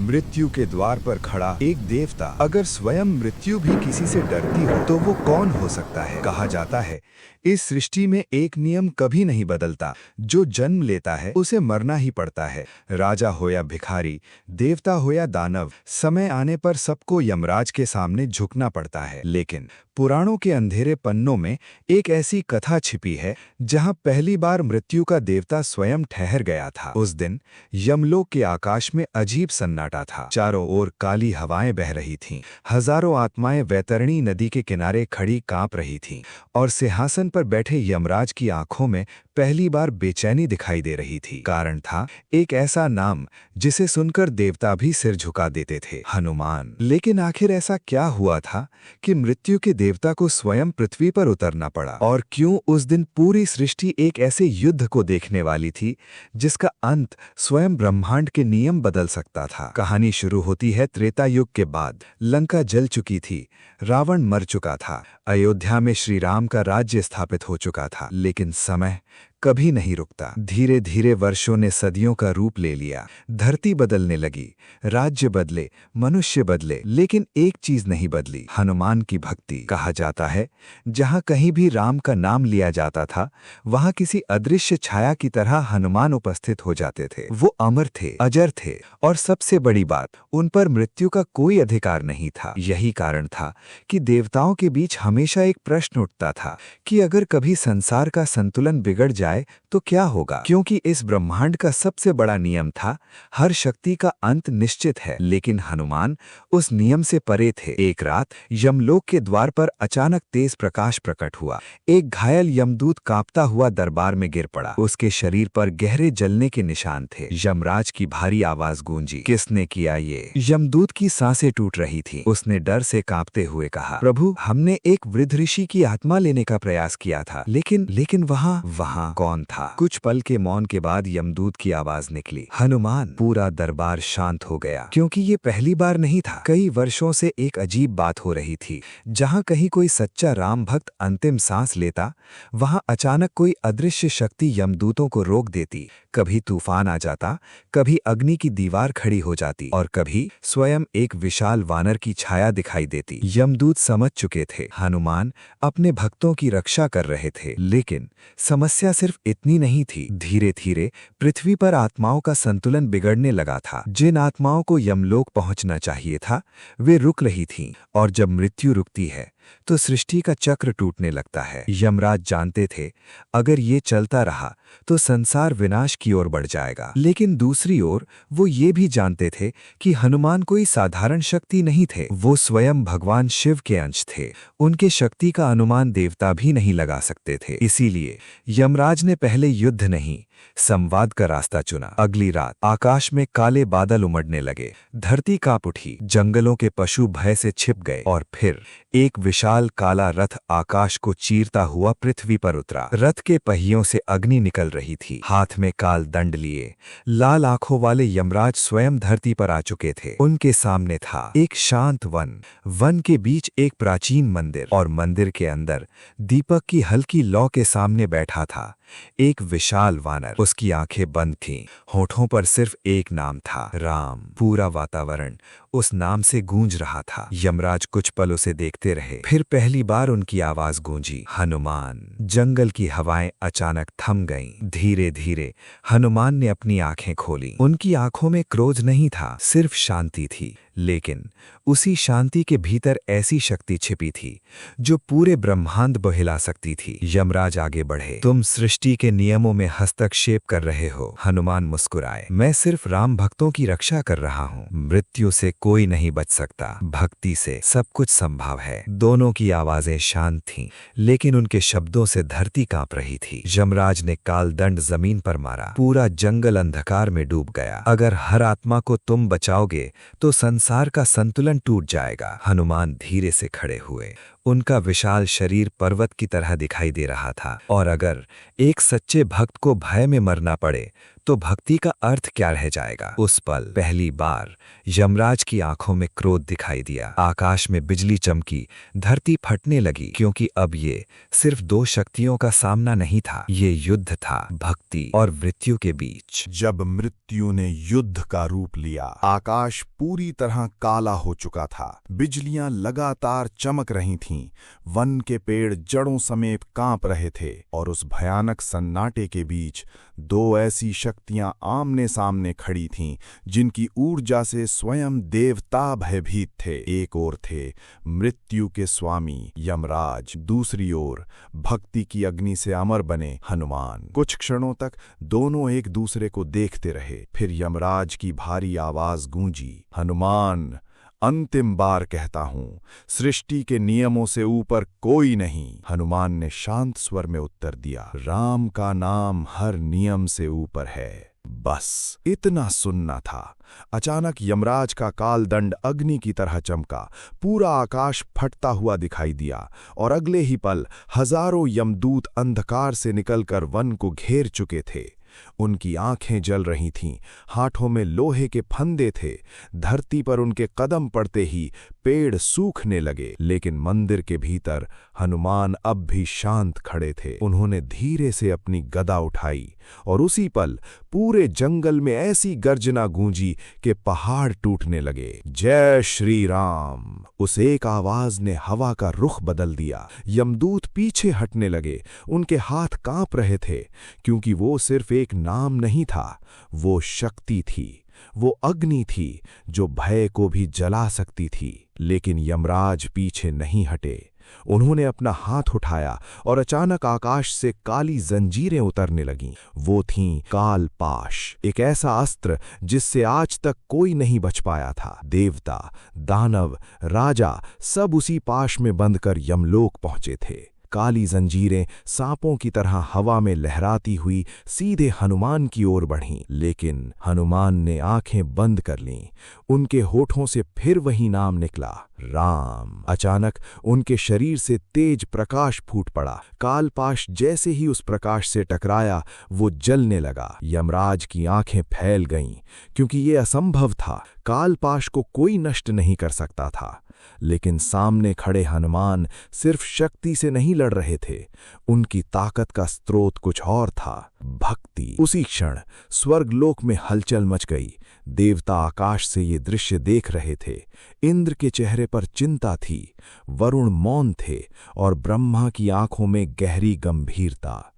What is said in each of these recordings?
मृत्यु के द्वार पर खड़ा एक देवता। अगर स्वयं मृत्यु भी किसी से डरती हो तो वो कौन हो सकता है। कहा जाता है इस सृष्टि में एक नियम कभी नहीं बदलता, जो जन्म लेता है उसे मरना ही पड़ता है। राजा हो या भिखारी, देवता हो या दानव, समय आने पर सबको यमराज के सामने झुकना पड़ता है। लेकिन पुराणों के अंधेरे पन्नों में एक ऐसी कथा छिपी है जहां पहली बार मृत्यु का देवता स्वयं ठहर गया था। उस दिन यमलोक के आकाश में अजीब सन्नाटा था। चारों ओर काली हवाएं बह रही थीं। हजारों आत्माएं वैतरणी नदी के किनारे खड़ी कांप रही थीं और सिंहासन पर बैठे यमराज की आंखों में पहली बार बेचैनी दिखाई दे रही थी। कारण था एक ऐसा नाम जिसे सुनकर देवता भी सिर झुका देते थे, हनुमान। लेकिन आखिर ऐसा क्या हुआ था कि मृत्यु के देवता को स्वयं पृथ्वी पर उतरना पड़ा? और क्यों उस दिन पूरी सृष्टि एक ऐसे युद्ध को देखने वाली थी जिसका अंत स्वयं ब्रह्मांड के नियम बदल सकता था? कहानी शुरू होती है त्रेता युग के बाद। लंका जल चुकी थी, रावण मर चुका था, अयोध्या में श्री राम का राज्य स्थापित हो चुका था। लेकिन समय कभी नहीं रुकता। धीरे धीरे वर्षों ने सदियों का रूप ले लिया। धरती बदलने लगी, राज्य बदले, मनुष्य बदले, लेकिन एक चीज नहीं बदली, हनुमान की भक्ति। कहा जाता है जहां कहीं भी राम का नाम लिया जाता था वहां किसी अदृश्य छाया की तरह हनुमान उपस्थित हो जाते थे। वो अमर थे, अजर थे और सबसे बड़ी बात, उन पर मृत्यु का कोई अधिकार नहीं था। यही कारण था कि देवताओं के बीच हमेशा एक प्रश्न उठता था कि अगर कभी संसार का संतुलन बिगड़ जाए तो क्या होगा। क्योंकि इस ब्रह्मांड का सबसे बड़ा नियम था हर शक्ति का अंत निश्चित है। लेकिन हनुमान उस नियम से परे थे। एक रात यमलोक के द्वार पर अचानक तेज प्रकाश प्रकट हुआ। एक घायल यमदूत कांपता हुआ दरबार में गिर पड़ा। उसके शरीर पर गहरे जलने के निशान थे। यमराज की भारी आवाज गूंजी, किसने किया ये? यमदूत की सांसें टूट रही थी। उसने डर से कांपते हुए कहा, प्रभु, हमने एक वृद्ध ऋषि की आत्मा लेने का प्रयास किया था, लेकिन वहां कौन था? कुछ पल के मौन के बाद यमदूत की आवाज निकली, हनुमान। पूरा दरबार शांत हो गया, क्योंकि ये पहली बार नहीं था। कई वर्षों से एक अजीब बात हो रही थी। जहां कहीं कोई सच्चा राम भक्त अंतिम सांस लेता, वहां अचानक कोई अदृश्य शक्ति यमदूतों को रोक देती। कभी तूफान आ जाता, कभी अग्नि की दीवार खड़ी हो जाती और कभी स्वयं एक विशाल वानर की छाया दिखाई देती। यमदूत समझ चुके थे हनुमान अपने भक्तों की रक्षा कर रहे थे। लेकिन समस्या सिर्फ इतनी नहीं थी। धीरे धीरे पृथ्वी पर आत्माओं का संतुलन बिगड़ने लगा था। जिन आत्माओं को यमलोक पहुंचना चाहिए था वे रुक रही थीं, और जब मृत्यु रुकती है तो सृष्टि का चक्र टूटने लगता है। यमराज जानते थे अगर ये चलता रहा तो संसार विनाश की ओर बढ़ जाएगा। लेकिन दूसरी ओर वो ये भी जानते थे कि हनुमान कोई साधारण शक्ति नहीं थे। वो स्वयं भगवान शिव के अंश थे। उनके शक्ति का अनुमान देवता भी नहीं लगा सकते थे। इसीलिए यमराज ने पहले युद्ध नहीं, संवाद का रास्ता चुना। अगली रात आकाश में काले बादल उमड़ने लगे, धरती कांप उठी, जंगलों के पशु भय से छिप गए और फिर एक विशाल काला रथ आकाश को चीरता हुआ पृथ्वी पर उतरा। रथ के पहियों से अग्नि निकल रही थी। हाथ में काल दंड लिए लाल आंखों वाले यमराज स्वयं धरती पर आ चुके थे। उनके सामने था एक शांत वन, वन के बीच एक प्राचीन मंदिर और मंदिर के अंदर दीपक की हल्की लौ के सामने बैठा था एक विशाल वानर। उसकी आंखें बंद थीं, होठों पर सिर्फ एक नाम था, राम। पूरा वातावरण उस नाम से गूंज रहा था। यमराज कुछ पल उसे देखते रहे, फिर पहली बार उनकी आवाज गूंजी, हनुमान। जंगल की हवाएं अचानक थम गईं। धीरे धीरे हनुमान ने अपनी आंखें खोली। उनकी आंखों में क्रोध नहीं था, सिर्फ शांति थी। लेकिन उसी शांति के भीतर ऐसी शक्ति छिपी थी जो पूरे ब्रह्मांड को हिला सकती थी। यमराज आगे बढ़े, तुम सृष्टि के नियमों में हस्तक्षेप कर रहे हो। हनुमान मुस्कुराए, मैं सिर्फ राम भक्तों की रक्षा कर रहा हूँ। मृत्यु से कोई नहीं बच सकता, भक्ति से सब कुछ संभव है। दोनों की आवाजें शांत थीं, लेकिन उनके शब्दों से धरती कांप रही थी। यमराज ने काल दंड जमीन पर मारा, पूरा जंगल अंधकार में डूब गया। अगर हर आत्मा को तुम बचाओगे तो संसार का संतुलन टूट जाएगा। हनुमान धीरे से खड़े हुए, उनका विशाल शरीर पर्वत की तरह दिखाई दे रहा था। और अगर एक सच्चे भक्त को भय में मरना पड़े तो भक्ति का अर्थ क्या रह जाएगा। उस पल पहली बार यमराज की आंखों में क्रोध दिखाई दिया। आकाश में बिजली चमकी, धरती फटने लगी, क्योंकि अब ये सिर्फ दो शक्तियों का सामना नहीं था, ये युद्ध था भक्ति और मृत्यु के बीच। जब मृत्यु ने युद्ध का रूप लिया, आकाश पूरी तरह काला हो चुका था। बिजलियां लगातार चमक रही थीं, वन के पेड़ जड़ों समेत कांप रहे थे और उस भयानक सन्नाटे के बीच दो ऐसी शक्तियां आमने सामने खड़ी थीं जिनकी ऊर्जा से स्वयं देवता भयभीत थे। एक ओर थे मृत्यु के स्वामी यमराज, दूसरी ओर भक्ति की अग्नि से अमर बने हनुमान। कुछ क्षणों तक दोनों एक दूसरे को देखते रहे। फिर यमराज की भारी आवाज गूंजी, हनुमान, अंतिम बार कहता हूं, सृष्टि के नियमों से ऊपर कोई नहीं। हनुमान ने शांत स्वर में उत्तर दिया, राम का नाम हर नियम से ऊपर है। बस इतना सुनना था। अचानक यमराज का कालदंड अग्नि की तरह चमका, पूरा आकाश फटता हुआ दिखाई दिया और अगले ही पल हजारों यमदूत अंधकार से निकलकर वन को घेर चुके थे। उनकी आंखें जल रही थीं, हाथों में लोहे के फंदे थे। धरती पर उनके कदम पड़ते ही पेड़ सूखने लगे, लेकिन मंदिर के भीतर हनुमान अब भी शांत खड़े थे। उन्होंने धीरे से अपनी गदा उठाई और उसी पल पूरे जंगल में ऐसी गर्जना गूंजी कि पहाड़ टूटने लगे। जय श्री राम! उस एक आवाज ने हवा का रुख बदल दिया। यमदूत पीछे हटने लगे, उनके हाथ कांप रहे थे, क्योंकि वो सिर्फ एक नाम नहीं था, वो शक्ति थी, वो अग्नि थी जो भय को भी जला सकती थी। लेकिन यमराज पीछे नहीं हटे। उन्होंने अपना हाथ उठाया और अचानक आकाश से काली जंजीरें उतरने लगीं। वो थीं कालपाश, एक ऐसा अस्त्र जिससे आज तक कोई नहीं बच पाया था। देवता, दानव, राजा सब उसी पाश में बंधकर यमलोक पहुंचे थे। काली जंजीरें सांपों की तरह हवा में लहराती हुई सीधे हनुमान की ओर बढ़ीं, लेकिन हनुमान ने आंखें बंद कर लीं। उनके होठों से फिर वही नाम निकला, राम। अचानक उनके शरीर से तेज प्रकाश फूट पड़ा। कालपाश जैसे ही उस प्रकाश से टकराया, वो जलने लगा। यमराज की आंखें फैल गईं, क्योंकि ये असंभव था। कालपाश को कोई नष्ट नहीं कर सकता था। लेकिन सामने खड़े हनुमान सिर्फ शक्ति से नहीं लड़ रहे थे, उनकी ताकत का स्रोत कुछ और था, भक्ति। उसी क्षण स्वर्गलोक में हलचल मच गई। देवता आकाश से ये दृश्य देख रहे थे। इंद्र के चेहरे पर चिंता थी, वरुण मौन थे और ब्रह्मा की आंखों में गहरी गंभीरता,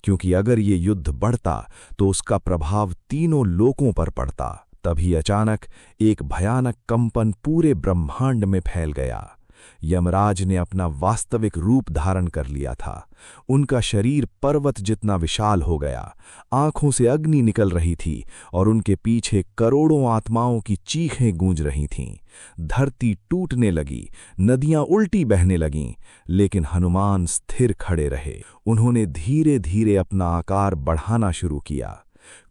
क्योंकि अगर ये युद्ध बढ़ता तो उसका प्रभाव तीनों लोकों पर पड़ता। तभी अचानक एक भयानक कंपन पूरे ब्रह्मांड में फैल गया। यमराज ने अपना वास्तविक रूप धारण कर लिया था। उनका शरीर पर्वत जितना विशाल हो गया, आंखों से अग्नि निकल रही थी और उनके पीछे करोड़ों आत्माओं की चीखें गूंज रही थीं। धरती टूटने लगी, नदियां उल्टी बहने लगीं, लेकिन हनुमान स्थिर खड़े रहे। उन्होंने धीरे धीरे अपना आकार बढ़ाना शुरू किया।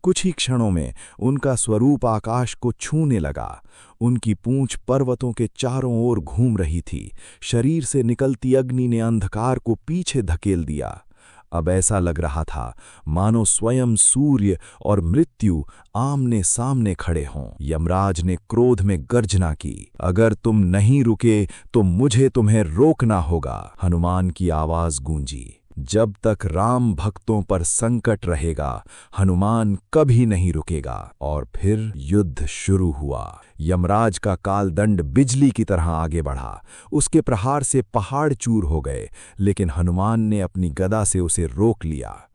कुछ ही क्षणों में उनका स्वरूप आकाश को छूने लगा। उनकी पूंछ पर्वतों के चारों ओर घूम रही थी। शरीर से निकलती अग्नि ने अंधकार को पीछे धकेल दिया। अब ऐसा लग रहा था मानो स्वयं सूर्य और मृत्यु आमने सामने खड़े हों। यमराज ने क्रोध में गर्जना की, अगर तुम नहीं रुके तो मुझे तुम्हें रोकना होगा। हनुमान की आवाज गूंजी, जब तक राम भक्तों पर संकट रहेगा, हनुमान कभी नहीं रुकेगा। और फिर युद्ध शुरू हुआ। यमराज का कालदंड बिजली की तरह आगे बढ़ा। उसके प्रहार से पहाड़ चूर हो गए, लेकिन हनुमान ने अपनी गदा से उसे रोक लिया।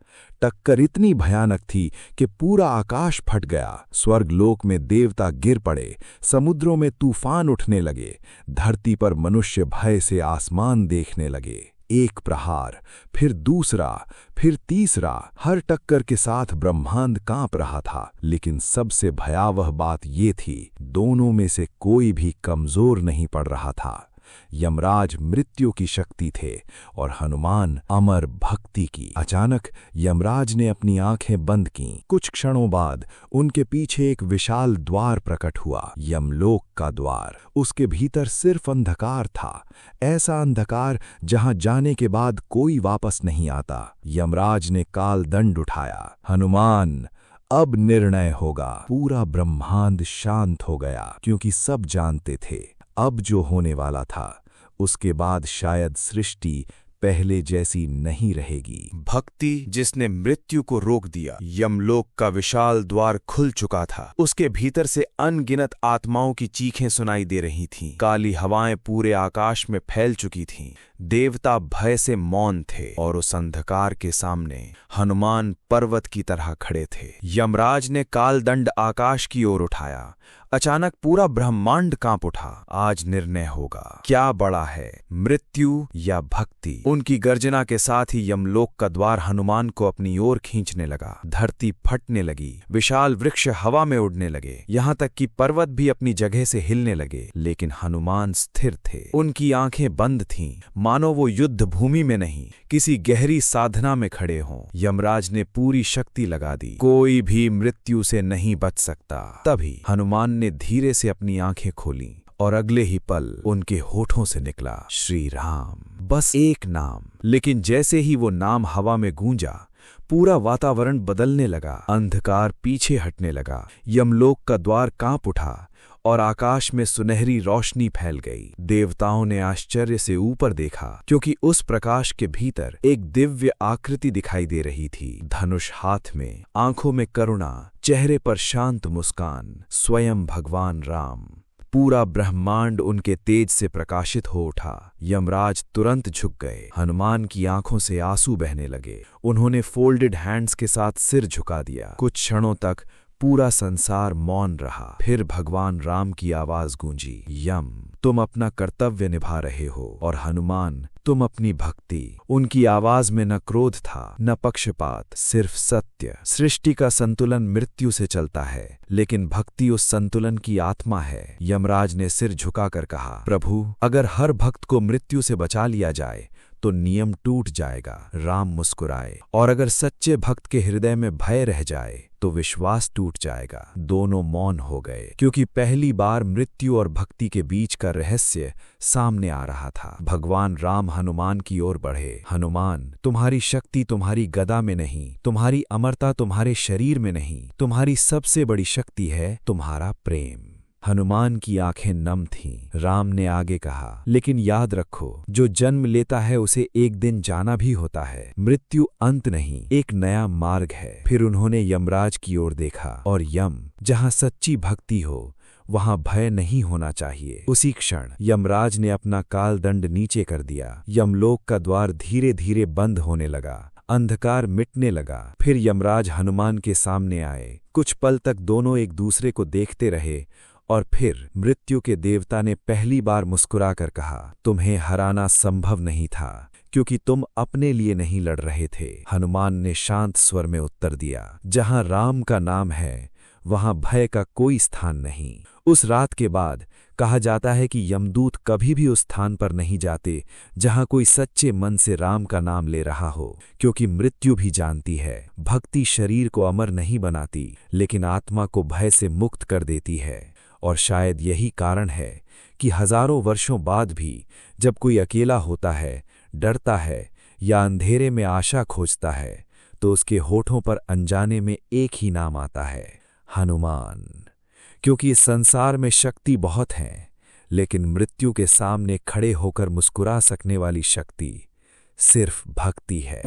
टक्कर इतनी भयानक थी कि पूरा आकाश फट गया। स्वर्गलोक में देवता गिर पड़े, समुद्रों में तूफान उठने लगे, धरती पर मनुष्य भय से आसमान देखने लगे। एक प्रहार, फिर दूसरा, फिर तीसरा, हर टक्कर के साथ ब्रह्मांड कांप रहा था। लेकिन सबसे भयावह बात ये थी, दोनों में से कोई भी कमजोर नहीं पड़ रहा था। यमराज मृत्यु की शक्ति थे और हनुमान अमर भक्ति की। अचानक यमराज ने अपनी आंखें बंद कीं। कुछ क्षणों बाद उनके पीछे एक विशाल द्वार प्रकट हुआ, यमलोक का द्वार। उसके भीतर सिर्फ अंधकार था, ऐसा अंधकार जहां जाने के बाद कोई वापस नहीं आता। यमराज ने काल दंड उठाया। हनुमान, अब निर्णय होगा। पूरा ब्रह्मांड शांत हो गया, क्योंकि सब जानते थे अब जो होने वाला था उसके बाद शायद सृष्टि पहले जैसी नहीं रहेगी। भक्ति जिसने मृत्यु को रोक दिया। यमलोक का विशाल द्वार खुल चुका था। उसके भीतर से अनगिनत आत्माओं की चीखें सुनाई दे रही थीं। काली हवाएं पूरे आकाश में फैल चुकी थीं। देवता भय से मौन थे और उस अंधकार के सामने हनुमान पर्वत की तरह खड़े थे। यमराज ने कालदंड आकाश की ओर उठाया। अचानक पूरा ब्रह्मांड कांप उठा। आज निर्णय होगा, क्या बड़ा है, मृत्यु या भक्ति। उनकी गर्जना के साथ ही यमलोक का द्वार हनुमान को अपनी ओर खींचने लगा। धरती फटने लगी, विशाल वृक्ष हवा में उड़ने लगे, यहाँ तक कि पर्वत भी अपनी जगह से हिलने लगे। लेकिन हनुमान स्थिर थे। उनकी आंखें बंद थीं, मानो वो युद्ध भूमि में नहीं, किसी गहरी साधना में खड़े हों। यमराज ने पूरी शक्ति लगा दी। कोई भी मृत्यु से नहीं बच सकता। तभी हनुमान ने धीरे से अपनी आंखें खोलीं और अगले ही पल उनके होठों से निकला श्री राम। बस एक नाम। लेकिन जैसे ही वो नाम हवा में गूंजा, पूरा वातावरण बदलने लगा। अंधकार पीछे हटने लगा, यमलोक का द्वार कांप उठा और आकाश में सुनहरी रोशनी फैल गई। देवताओं ने आश्चर्य से ऊपर देखा, क्योंकि उस प्रकाश के भीतर एक दिव्य आकृति दिखाई दे रही थी। धनुष हाथ में, आंखों में करुणा, चेहरे पर शांत मुस्कान, स्वयं भगवान राम। पूरा ब्रह्मांड उनके तेज से प्रकाशित हो उठा। यमराज तुरंत झुक गए। हनुमान की आंखों से आंसू बहने लगे। उन्होंने फोल्डेड हैंड्स के साथ सिर झुका दिया। कुछ क्षणों तक पूरा संसार मौन रहा। फिर भगवान राम की आवाज गूंजी, यम, तुम अपना कर्तव्य निभा रहे हो, और हनुमान, तुम अपनी भक्ति। उनकी आवाज में न क्रोध था, न पक्षपात, सिर्फ सत्य। सृष्टि का संतुलन मृत्यु से चलता है, लेकिन भक्ति उस संतुलन की आत्मा है। यमराज ने सिर झुकाकर कहा, प्रभु, अगर हर भक्त को मृत्यु से बचा लिया जाए तो नियम टूट जाएगा। राम मुस्कुराए, और अगर सच्चे भक्त के हृदय में भय रह जाए तो विश्वास टूट जाएगा। दोनों मौन हो गए, क्योंकि पहली बार मृत्यु और भक्ति के बीच का रहस्य सामने आ रहा था। भगवान राम हनुमान की ओर बढ़े। हनुमान, तुम्हारी शक्ति तुम्हारी गदा में नहीं, तुम्हारी अमरता तुम्हारे शरीर में नहीं, तुम्हारी सबसे बड़ी शक्ति है तुम्हारा प्रेम। हनुमान की आंखें नम थीं। राम ने आगे कहा, लेकिन याद रखो, जो जन्म लेता है उसे एक दिन जाना भी होता है। मृत्यु अंत नहीं, एक नया मार्ग है। फिर उन्होंने यमराज की ओर देखा, और यम, जहां सच्ची भक्ति हो वहां भय नहीं होना चाहिए। उसी क्षण यमराज ने अपना कालदंड नीचे कर दिया। यमलोक का द्वार धीरे धीरे बंद होने लगा। अंधकार मिटने लगा। फिर यमराज हनुमान के सामने आए। कुछ पल तक दोनों एक दूसरे को देखते रहे, और फिर मृत्यु के देवता ने पहली बार मुस्कुराकर कहा, तुम्हें हराना संभव नहीं था, क्योंकि तुम अपने लिए नहीं लड़ रहे थे। हनुमान ने शांत स्वर में उत्तर दिया, जहां राम का नाम है वहां भय का कोई स्थान नहीं। उस रात के बाद कहा जाता है कि यमदूत कभी भी उस स्थान पर नहीं जाते जहां कोई सच्चे मन से राम का नाम ले रहा हो, क्योंकि मृत्यु भी जानती है, भक्ति शरीर को अमर नहीं बनाती, लेकिन आत्मा को भय से मुक्त कर देती है। और शायद यही कारण है कि हजारों वर्षों बाद भी जब कोई अकेला होता है, डरता है या अंधेरे में आशा खोजता है, तो उसके होठों पर अनजाने में एक ही नाम आता है, हनुमान। क्योंकि इस संसार में शक्ति बहुत है, लेकिन मृत्यु के सामने खड़े होकर मुस्कुरा सकने वाली शक्ति सिर्फ भक्ति है।